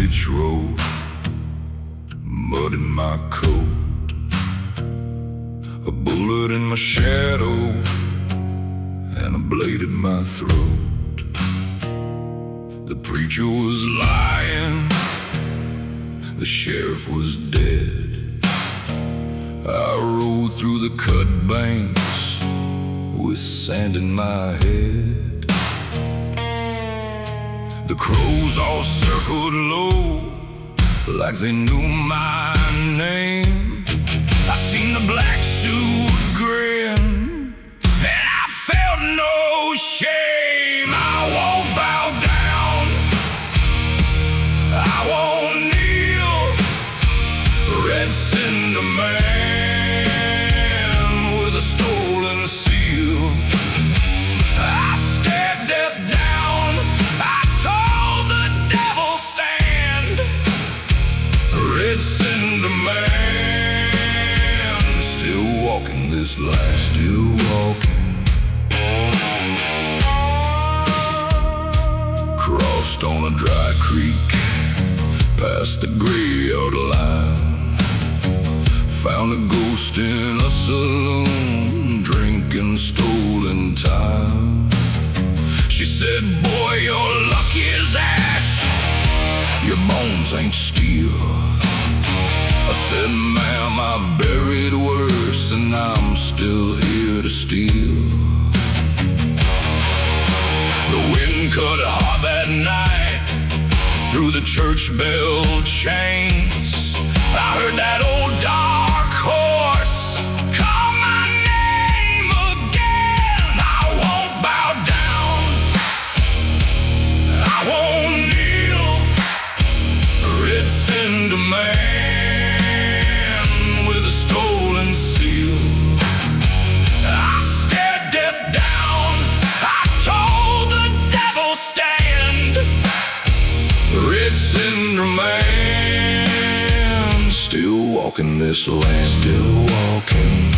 ditch road, mud in my coat, a bullet in my shadow, and a blade in my throat. The preacher was lying, the sheriff was dead. I rode through the cut banks with sand in my head. The crows all circled low like they knew my name. I seen the black suit grin, and I felt no shame. I won't bow down, I won't kneel. Red cinder man with a stolen seal. I stared death down, I told the devil stand. Red cinder man, still walking this land, still walking. Crossed on a dry creek, past the graveyard line. Found a ghost in a saloon, drinking stolen time. She said, boy, your luck is ash, your bones ain't steel. I said, ma'am, I've buried worse, and I'm still here to steal. The wind cut hard that night through the church bell chains. I heard that old dark horse call my name again. I won't bow down, I won't kneel. Red cinder man with a stolen seal. I stared death down, I told the devil stand. Red cinder man, still walking this land, still walking.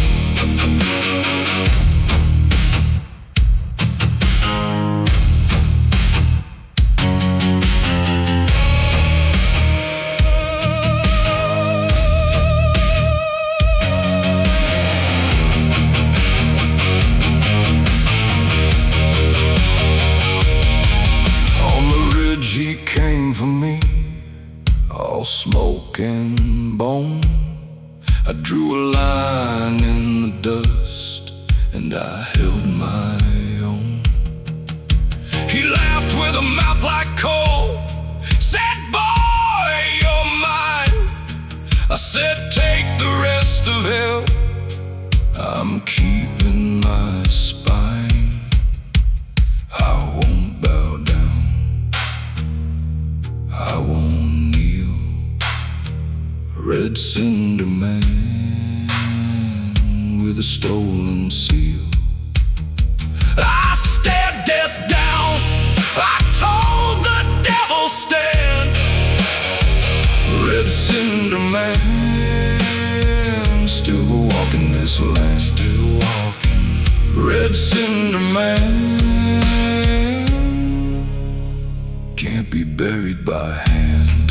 He came for me, all smoke and bone. I drew a line in the dust, and I held my own. He laughed with a mouth like coal, said, boy, you're mine. I said, take the rest of hell, I'm keeping my spine. I won't bow down, I won't kneel. Red cinder man with a stolen seal. I stared death down, I told the devil stand. Red cinder man, still walking this land, still walking. Red cinder man can't be buried by hand.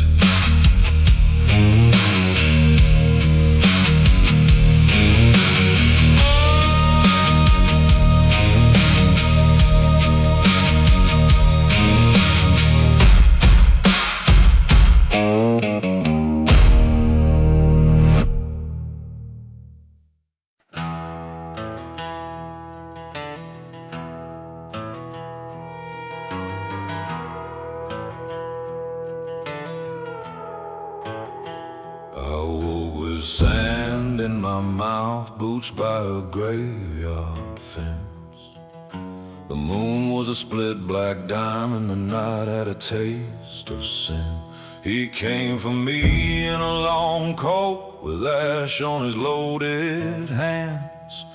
Sand in my mouth, boots by a graveyard fence. The moon was a split black diamond, the night had a taste of sin. He came for me in a long coat with ash on his loaded hands.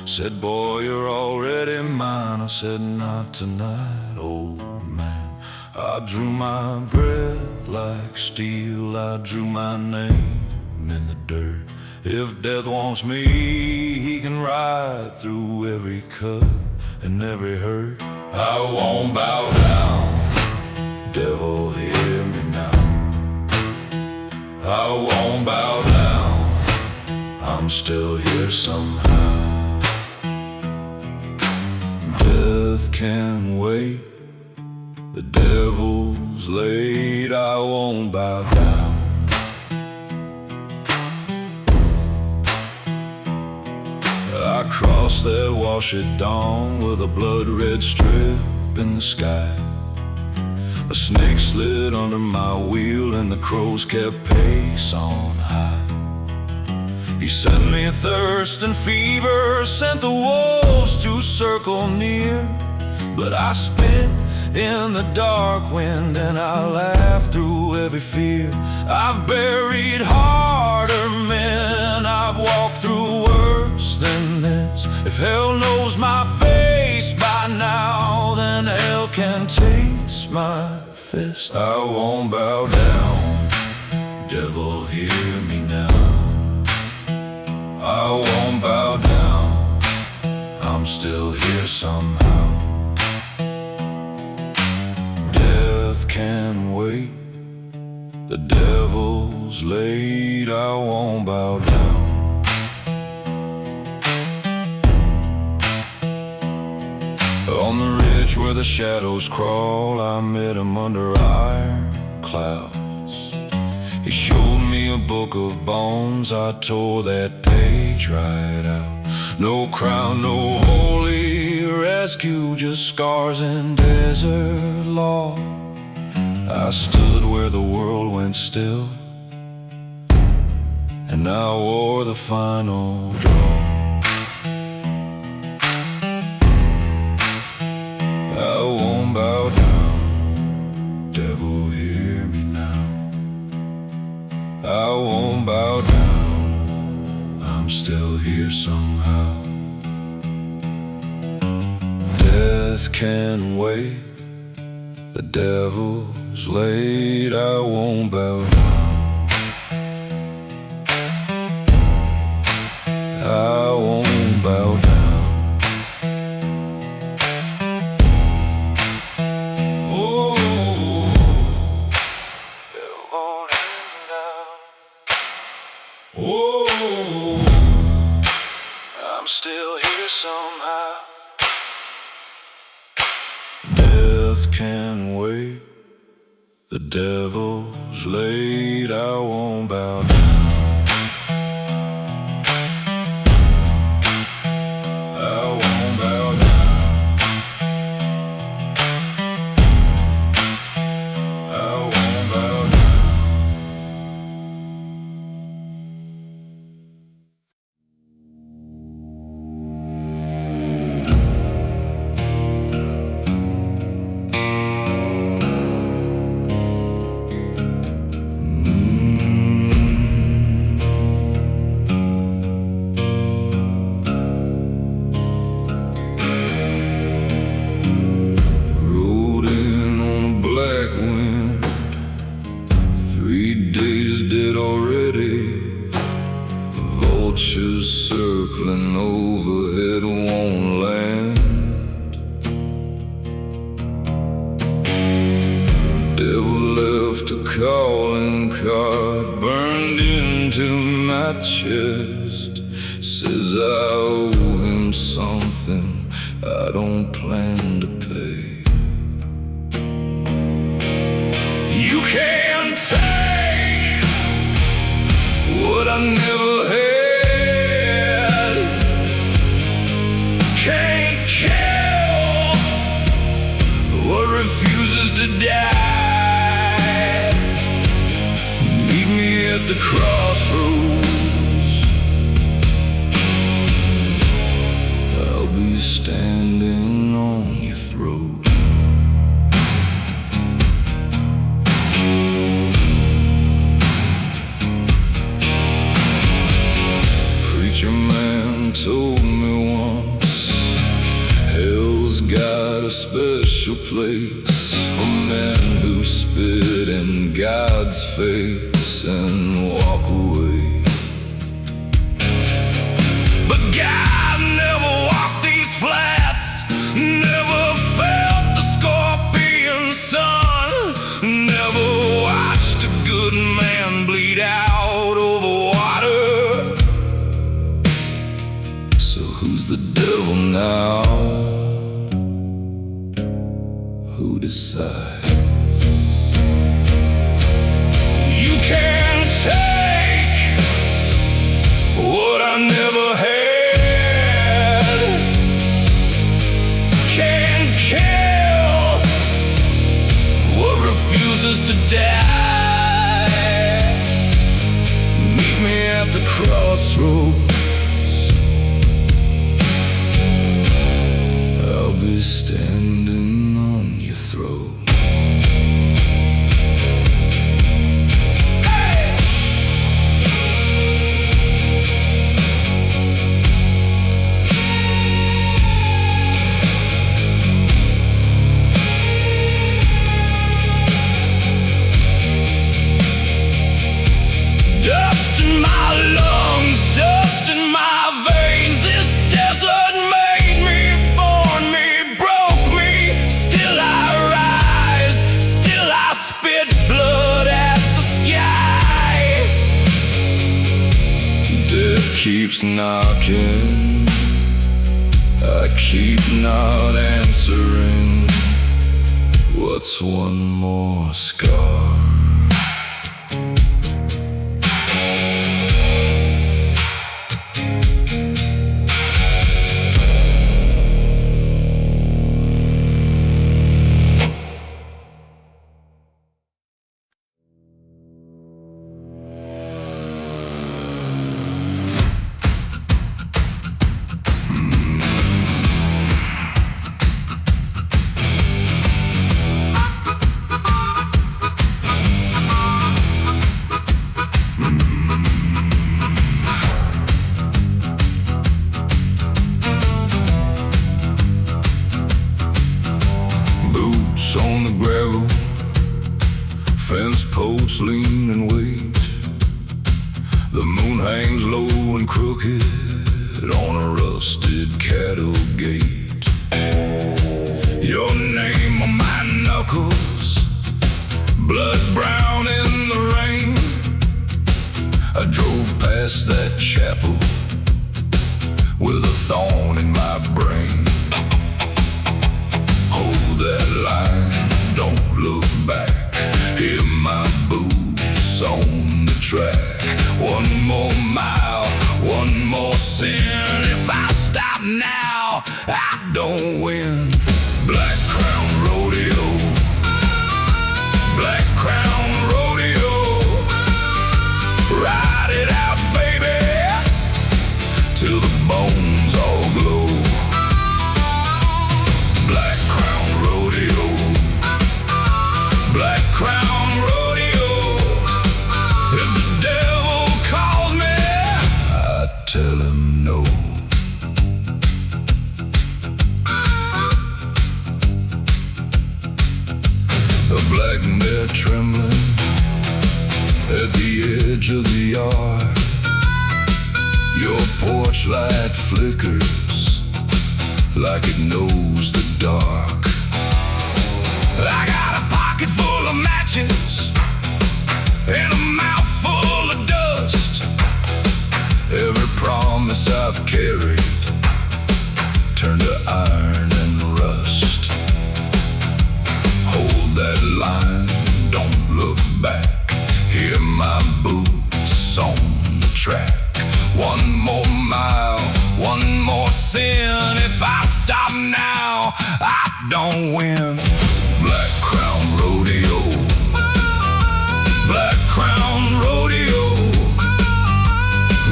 Said, boy, you're already mine. I said, not tonight, old man. I drew my breath like steel, I drew my name in the dirt. If death wants me, he can ride through every cut and every hurt. I won't bow down, devil, hear me now. I'm still here somehow. Death can wait, the devil's late, I won't bow down. I crossed that wash at dawn with a blood-red strip in the sky. A snake slid under my wheel and the crows kept pace on high. He sent me a thirst and fever, sent the wolves to circle near. But I spit in the dark wind and I laughed through every fear. I've buried harder men, I've walked through worse than this. If hell knows my face by now, then hell can taste my fist. I won't bow down, devil, hear me now. I won't bow down, I'm still here somehow. Death can wait, the devil's late, I won't bow down. On the ridge where the shadows crawl, I met him under iron clouds. He showed me a book of bones, I tore that page right out. No crown, no holy rescue, just scars and desert law. I stood where the world went still, and I wore the final draw. I won't bow down, devil, hear me now. I won't bow down, I'm still here somehow. Death can wait, the devil's late, I won't bow down. I won't bow down. Oh, I'm still here somehow. Death can wait, the devil's late, I won't bow down. I won't bow down. I won't bow down. Vultures circling overhead won't land. Devil left a calling card burned into my chest. Says I owe him something I don't plan to pay. You can't take what I never had. Can't kill what refuses to die. Meet me at the crossroads, I'll be standing on your throat. Preacher man told me once, hell's got a special place for men who spit in God's face and walk away. But God never walked these flats, never felt the scorpion sun, never watched a good man bleed out over water. sides. You can't take what I never had. Can't kill what refuses to die. Meet me at the crossroads. I'll be standing on your throat. Dust in my lungs, dust in my veins. This desert made me, born me, broke me. Still I rise, still I spit blood at the sky. Death keeps knocking, I keep not answering. What's one more scar? On the gravel, fence posts lean and wait. The moon hangs low and crooked on a rusted cattle gate. Your name on my knuckles, blood brown in the rain. I drove past that chapel with a thorn in my brain. Hold that line, don't look back. Hear my boots on the track. One more mile, one more sin. If I stop now, I don't win. Black Crown Rodeo, Black Crown Rodeo. Ride it out, baby, till the bones all glow. Black Crown Rodeo, Black Crown Rodeo. If the devil calls me, I tell him no. A black mare trembling at the edge of the yard. Your porch light flickers like it knows the dark. I got a pocket full of matches and a mouth full of dust. Every promise I've carried turned to iron and rust. Hold that line, don't look back. Hear my boots on the track. One more mile, one more sin. If I stop now, I don't win. Black Crown Rodeo, Black Crown Rodeo.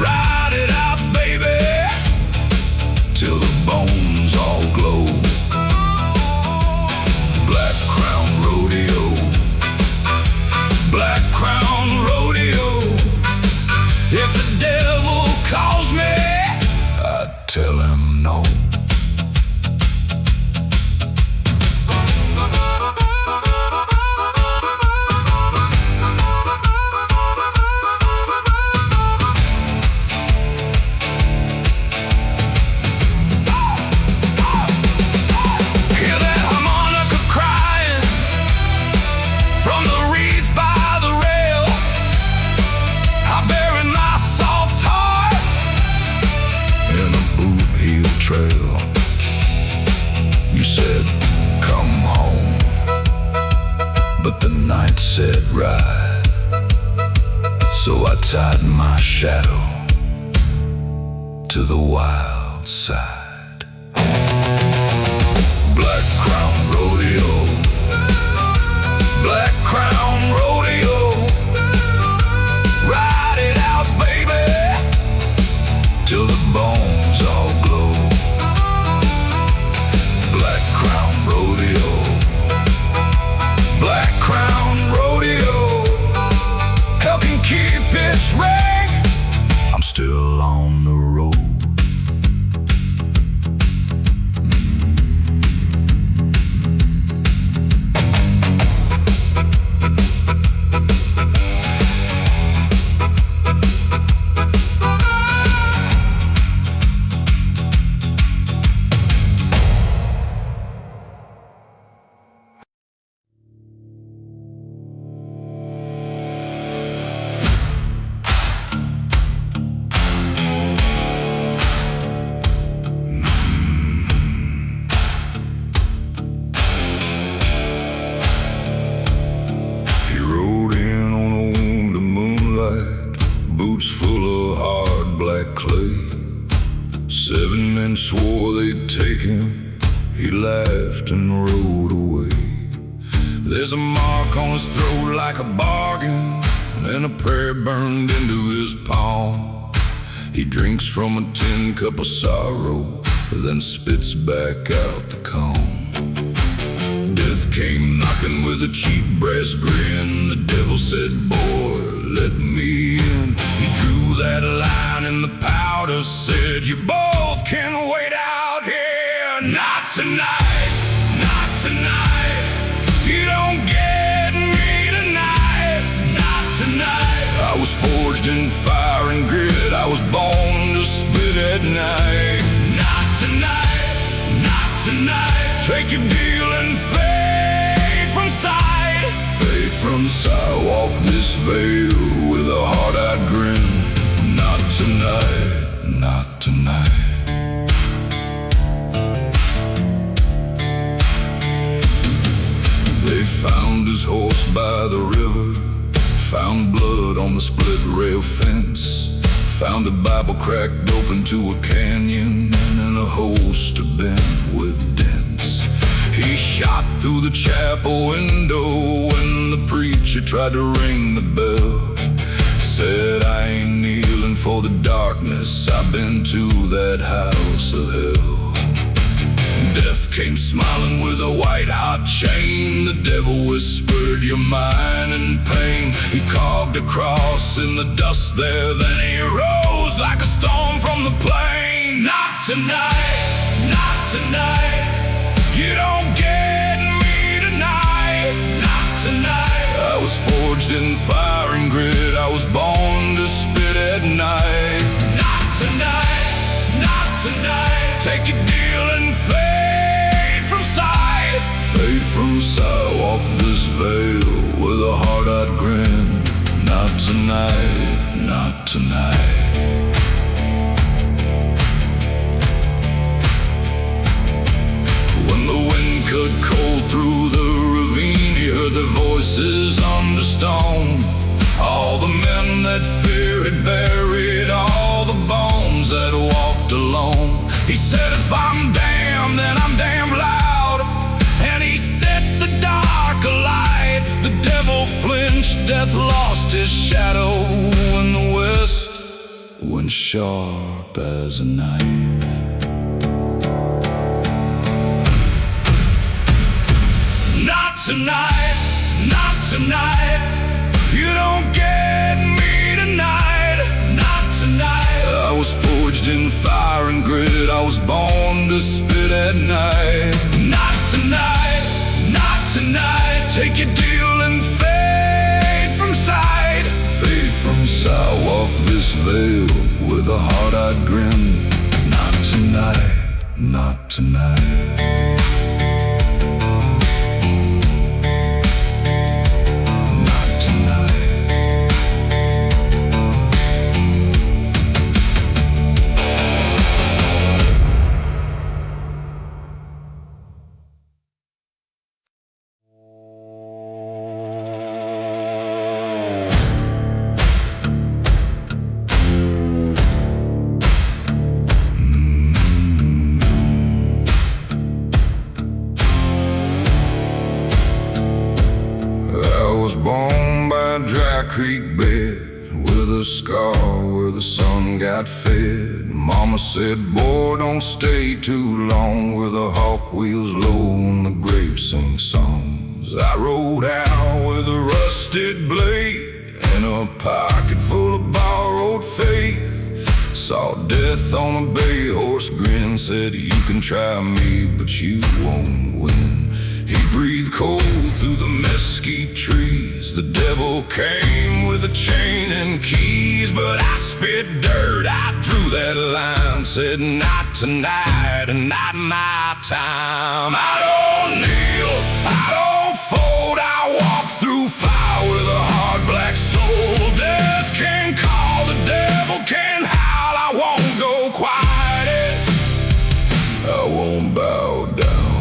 Ride it out, baby, till the bones all glow. Black Crown Rodeo, Black but the night said ride. So I tied my shadow to the wild side. Black Crown Rodeo, Black Crown Rodeo, ride it out, baby, till the bones all glow. Black Crown Rodeo, Black Crown Rodeo, helping keep its ring. I'm still on the road. Boots full of hard black clay. 7 men swore they'd take him. He laughed and rode away. There's a mark on his throat like a bargain, and a prayer burned into his palm. He drinks from a tin cup of sorrow, then spits back out the calm. Death came knocking with a cheap brass grin. The devil said, boy, let me in. He drew that line and the powder said, you both can wait out here. Not tonight, not tonight. You don't get me tonight, not tonight. I was forged in fire and grit. I was born to spit at night. Not tonight, not tonight. Take your deal and fade from sight. Fade from sight. Walk this veil with a hard-eyed grin. Not tonight, not tonight. They found his horse by the river, found blood on the split rail fence, found a Bible cracked open to a canyon, and in a holster bent with dents. He shot through the chapel window when the preacher tried to ring the bell. Said, I ain't kneeling for the darkness, I've been to that house of hell. Death came smiling with a white-hot chain. The devil whispered, you're mine in pain. He carved a cross in the dust there, then he rose like a storm from the plain. Not tonight, not tonight. You don't get me tonight, not tonight. I was forged in fire and grit. I was born to spit at night. Not tonight, not tonight. Take your deal and fade from sight. Fade from sight. Walk this veil with a hard-eyed grin. Not tonight, not tonight. When the wind cut cold through the ravine, he heard their voices under stone. All the men that fear had buried all the bones that walked alone. He said, if I'm damned, then I'm damned loud. And he set the dark alight. The devil flinched, death lost his shadow, and the west went sharp as a knife. Not tonight, not tonight. You don't get me tonight, not tonight. I was forged in fire and grit. I was born to spit at night. Not tonight, not tonight. Take your deal and fade from sight. Fade from sight. Walk this veil with a hard-eyed grin. Not tonight, not tonight. born by a dry creek bed, with a scar where the sun got fed. Mama said, boy, don't stay too long, where the hawk wheels low and the grapes sing songs. I rode out with a rusted blade and a pocket full of borrowed faith. Saw death on a bay horse grin, said, you can try me, but you won't win. He breathed cold through the mesquite trees. The devil came with a chain and keys, but I spit dirt, I drew that line, said, not tonight and not my time. I don't kneel, I don't fold, I walk through fire with a hard black soul. Death can call, the devil can howl, I won't go quiet, I won't bow down.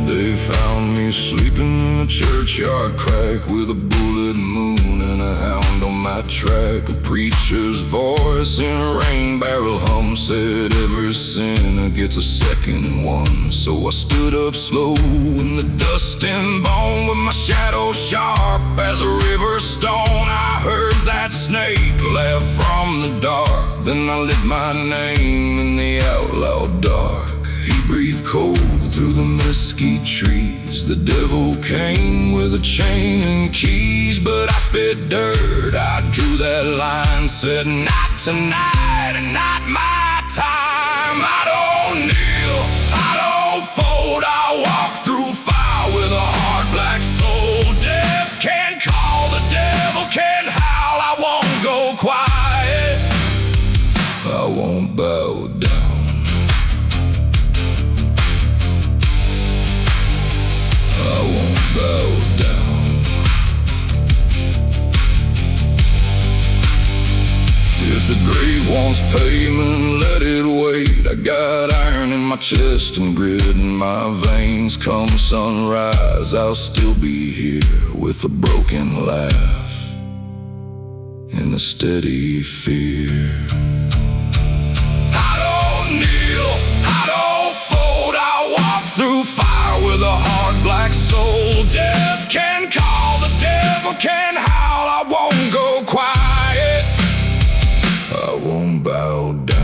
They found me sleeping in a churchyard crack, with a bullet moon and a hound on my track. A preacher's voice in a rain barrel hum said, every sinner gets a second one. So I stood up slow in the dust and bone, with my shadow sharp as a river stone. I heard that snake laugh from the dark, then I lit my name in the outlaw dark. He breathed cold through the mesquite trees. The devil came with a chain and keys, but I spit dirt, I drew that line, said, not tonight and not my time. I don't kneel, I don't fold, I walk through fire with a hard black soul. Death can call, the devil can howl, I won't go quiet, I won't bow down. I won't bow down. If the grave wants payment, let it wait. I got iron in my chest and grit in my veins. Come sunrise, I'll still be here, with a broken laugh and a steady fear. I don't kneel, I don't fold, I walk through fire with a hard black soul. Death can call, the devil can howl, I won't go quiet, I won't bow down.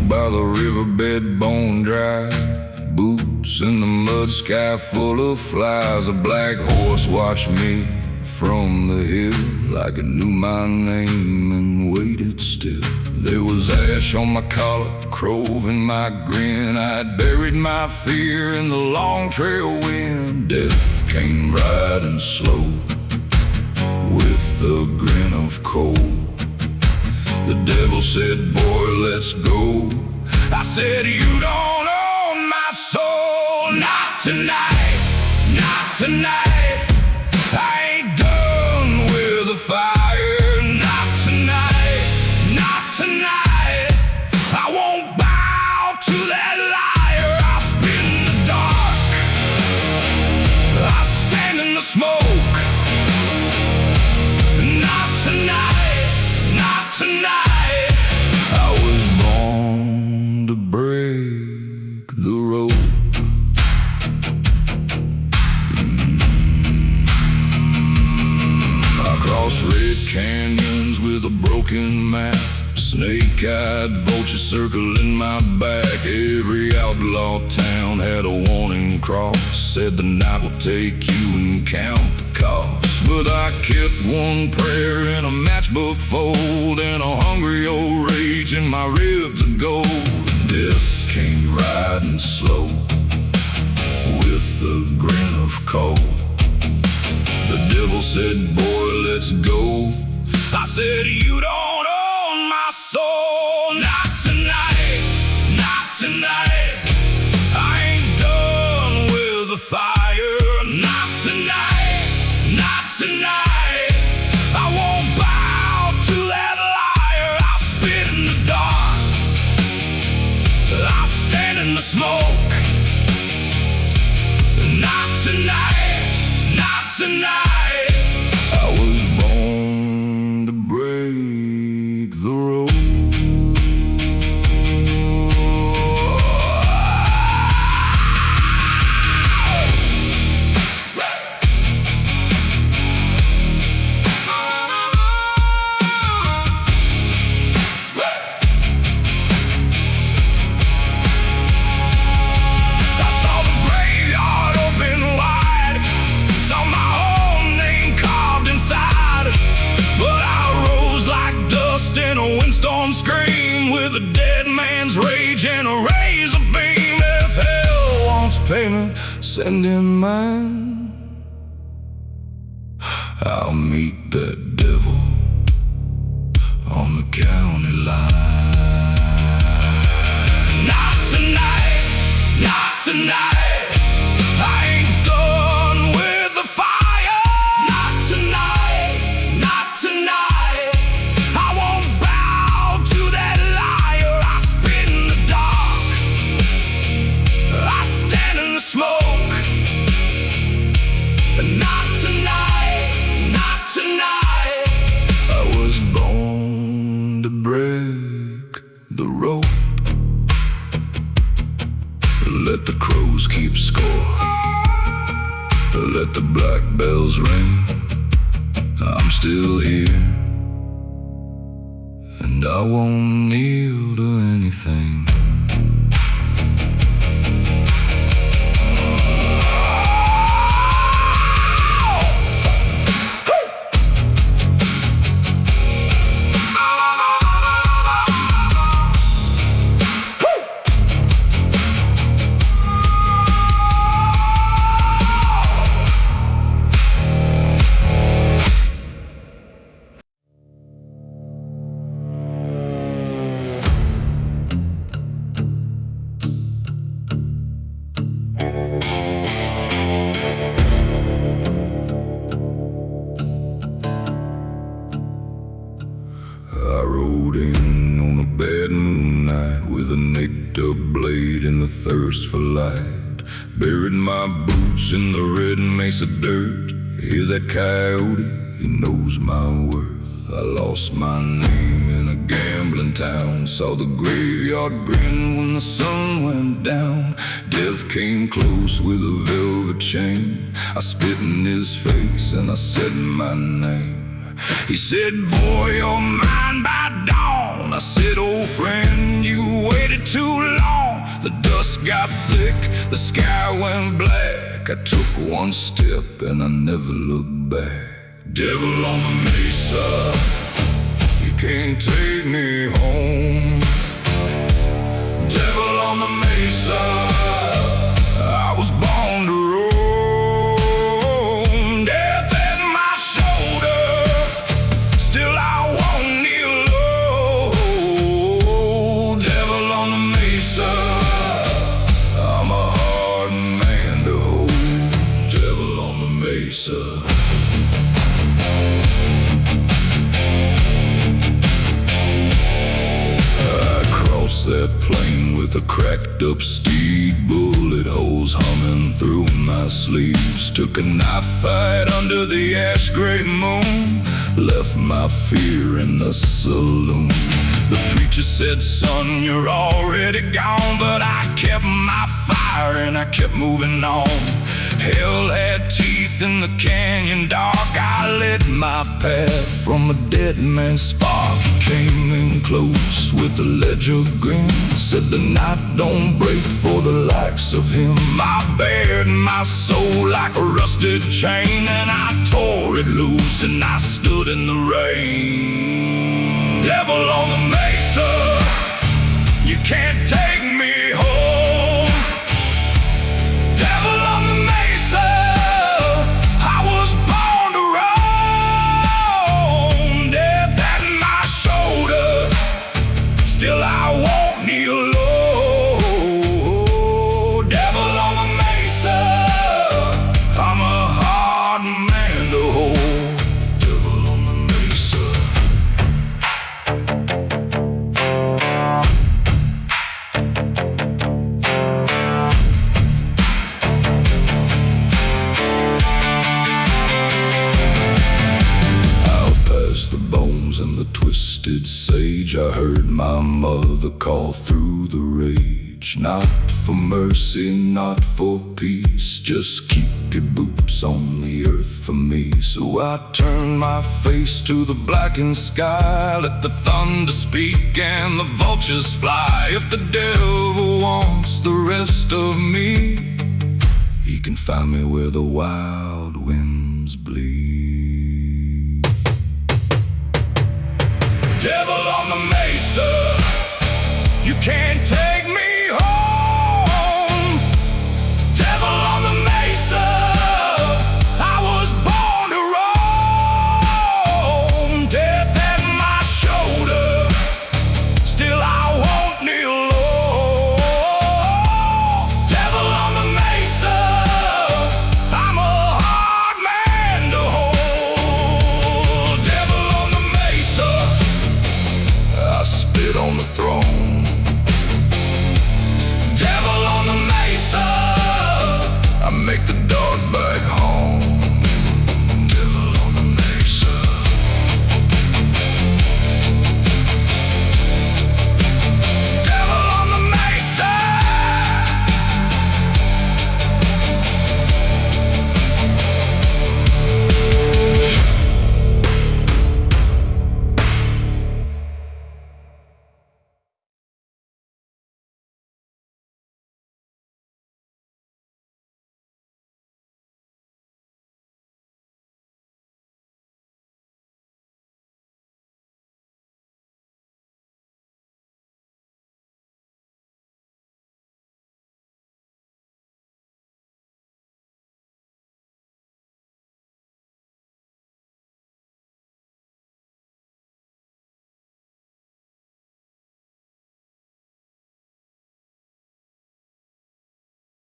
By the riverbed, bone dry, boots in the mud, sky full of flies. A black horse watched me from the hill, like it knew my name and waited still. There was ash on my collar, crove in my grin. I'd buried my fear in the long trail wind. Death came riding slow, with a grin of cold. The devil said, boy, let's go. I said, you don't own my soul. Not tonight, not tonight. I ain't done with the fire. Not tonight, not tonight. I won't bow to that liar. I spit in the dark, I stand in the smoke. Not tonight, not tonight. I was born to break the road. I crossed red canyons with a broken map, Snake-eyed vultures circling my back. Every outlaw town had a warning cross. Said the night will take you and count the cost. But I kept one prayer in a matchbook fold, and a hungry old rage in my ribs of gold. Death came riding slow with a grin of cold. The devil said, boy, let's go. I said, you don't own my soul. Not tonight, not tonight. I ain't done with the fire. Not tonight, not tonight. I won't bow to that liar. I'll spit in the dark, I'll stand in the smoke. Not tonight, not tonight. I was born to break the road. Windstorm scream with a dead man's rage and a razor beam. If hell wants payment, send him mine. I'll meet that devil on the county line. Not tonight, not tonight. I ain't done with the fire. Not tonight, not tonight. Smoke. Not tonight, not tonight. I was born to break the rope. Let the crows keep score. Let the black bells ring. I'm still here, and I won't kneel to anything. I rode in on a bad moonlight with a naked blade and the thirst for light. Buried my boots in the red mesa dirt. Hear that coyote, he knows my worth. I lost my name in a gambling town. Saw the graveyard grin when the sun went down. Death came close with a velvet chain. I spit in his face and I said my name. He said, boy, you're mine by dawn. I said, old friend, you waited too long. The dust got thick, the sky went black. I took one step and I never looked back. Devil on the mesa, you can't take me home. Devil on the mesa, I was born to roam. Death at my shoulder, still I won't kneel low. Devil on the mesa, I'm a hard man to hold. Devil on the mesa. That plain with a cracked up steed, bullet holes humming through my sleeves. Took a knife fight under the ash gray moon, left my fear in the saloon. The preacher said, son, you're already gone, but I kept my fire and I kept moving on. Hell had teeth in the canyon dark. I lit my path from a dead man's spark. came in close with a ledger grin. Said the night don't break for the likes of him. I bared my soul like a rusted chain, and I tore it loose and I stood in the rain. Devil on the mesa, you can't take me home. Devil on the mesa, I was born to roam. Death at my shoulder, still I won't kneel low. Devil on the mesa, I'm a hard man to hold. Devil on the mesa. The bones and the twisted sage, I heard my mother call through the rage. Not for mercy, not for peace, just keep your boots on the earth for me. So I turned my face to the blackened sky, let the thunder speak and the vultures fly. If the devil wants the rest of me, he can find me where the wild winds bleed. Devil on the mesa, you can't take